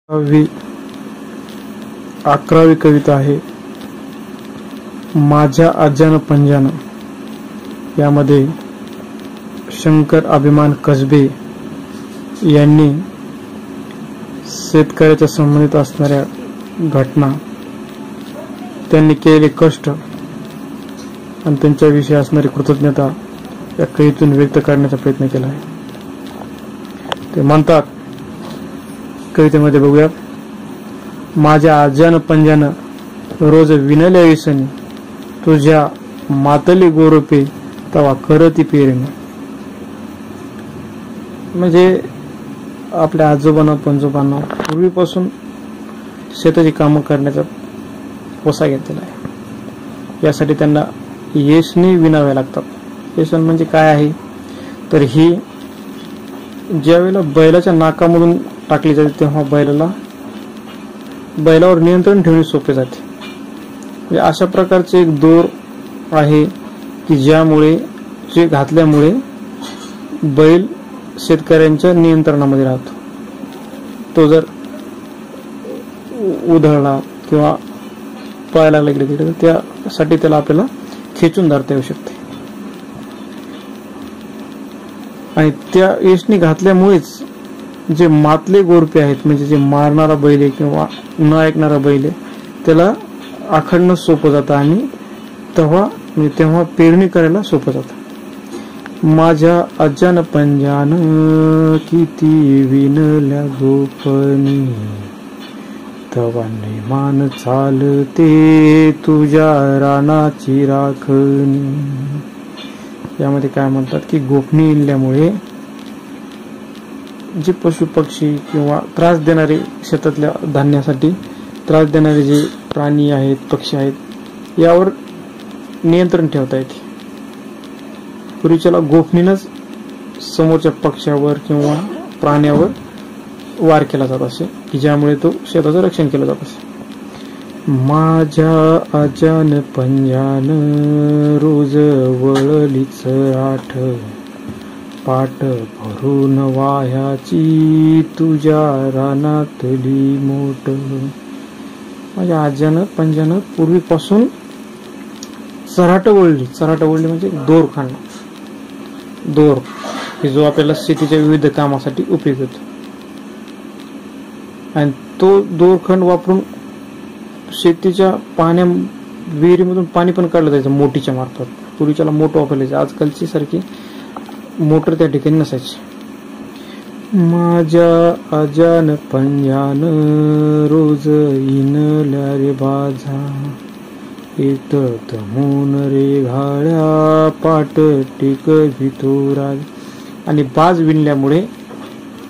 11वी कविता आहे माझ्या आज्यानं पंजानं। यामध्ये शंकर अभिमान कसबे यांनी शेतकऱ्याच्या संबंधित असणाऱ्या घटना, त्यांनी केलेले कष्ट आणि त्यांच्याविषयी असणारी कृतज्ञता या कवितेतून व्यक्त करण्याचा प्रयत्न केला आहे। ते म्हणतात कवितेमध्ये, बघूया। माझ्या आज्यानं पंजानं रोज विणल्या विसनी, तुझ्या मातली गोरोपे तवा करती पेरणी। म्हणजे आपल्या आजोबांना पंजोबांना पूर्वीपासून शेताची कामं करण्याचा वसा घेतलेला आहे। यासाठी त्यांना येसनी विणाव्या लागतात। येसन म्हणजे काय आहे तर ही ज्यावेळेला बैलाच्या नाकामधून टाकली जाते तेव्हा बैलावर नियंत्रण ठेवणे सोपे जाते। म्हणजे अशा प्रकारचे एक दोर आहे की ज्यामुळे जे घातल्यामुळे बैल शेतकऱ्यांच्या नियंत्रणामध्ये राहतो। तो जर उधळला किंवा पळायला लागला इकडे तिकडे, त्यासाठी त्याला आपल्याला खेचून धरता येऊ शकते। आणि त्या येशनी घातल्यामुळेच जे मातले गोरपे आहेत, म्हणजे जे मारणारा बैल आहे किंवा न ऐकणारा बैल आहे, त्याला आखडणं सोपं जातं आणि तेव्हा पेरणी करायला सोपं जातं। माझ्या आज्यानं पंजानं किती विणल्या गोपनी, तवा मान चालते तुझ्या रानाची राखणी। यामध्ये काय म्हणतात की गोपनी विणल्यामुळे जे पशु पक्षी किंवा त्रास देणारे, शेतातल्या धान्यासाठी त्रास देणारे जे प्राणी आहेत, पक्षी आहेत, यावर नियंत्रण ठेवता येते। पूर्वीच्याला गोफणीनच समोरच्या पक्ष्यावर किंवा प्राण्यावर वार केला जात असे, की ज्यामुळे तो शेताचं रक्षण केलं जात असे। माझ्या आज्यानं पंजानं रोज वळलीच राठ, पाट भरून वाह्याची तुझ्या रानातली मोठ। माझ्या आज्यानं पंजानं पूर्वीपासून चराट वळली म्हणजे दोर खाणं। दोर की जो आपल्याला शेतीच्या विविध कामासाठी उपयोग होतो, आणि तो दोरखंड वापरून शेतीच्या विहिरीमधून पाणी पण काढलं जायचं मोठीच्या मार्फत। पूर्वीच्याला मोटर वापरली जायची, आजकालची सारखी मोटर त्या ठिकाणी नसायची। माझ्या आज्यानं पंजानं रोज इनल्या रे बाजा, येत तमून रे घाळ्या पाट टिक भितोराज। आणि बाज विणल्यामुळे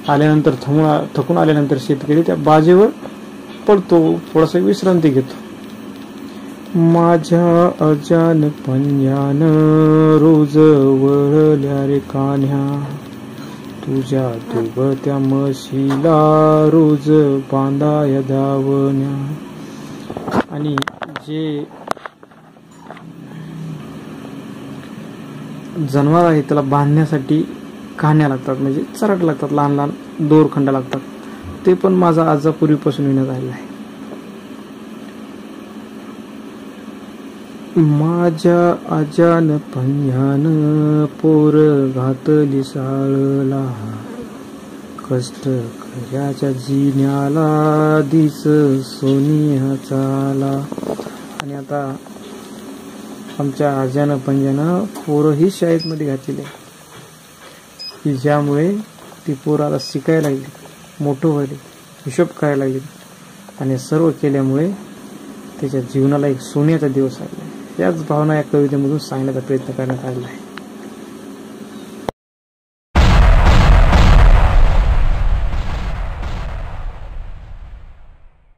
आल्यानंतर थकून आल्यानंतर शेतकरी त्या बाजेवर पडतो, थोडासा विश्रांती घेतो। माझ्या आज्यानं पंजानं रोज वळल्या रे कान्ह्या, तुझ्या दुभत्या म्हशीला रोज बांधाया धावण्या। आणि जे जनावर आहे त्याला बांधण्यासाठी कान्ह्या लागतात, म्हणजे चराट लागतात, लहान लहान दोरखंड लागतात। ते पण माझा आजा पूर्वीपासून विणत आलेला आहे। माझ्या आज्यानं पंजानं पोर घातली साळला, कष्ट खऱ्याच्या जिन्याला दिस सोनियाचा आला। आणि आता आमच्या आज्यानं पंजानं पोरही शाळेमध्ये घातलेली आहे, की ज्यामुळे ती पोरं आता शिकायला लागली, मोठं व्हायला, हिशोब करायला लागली, आणि सर्व केल्यामुळे त्याच्या जीवनाला एक सोन्याचा दिवस आला। याच भावना या कवितेमधून सांगण्याचा प्रयत्न करण्यात आलेला आहे।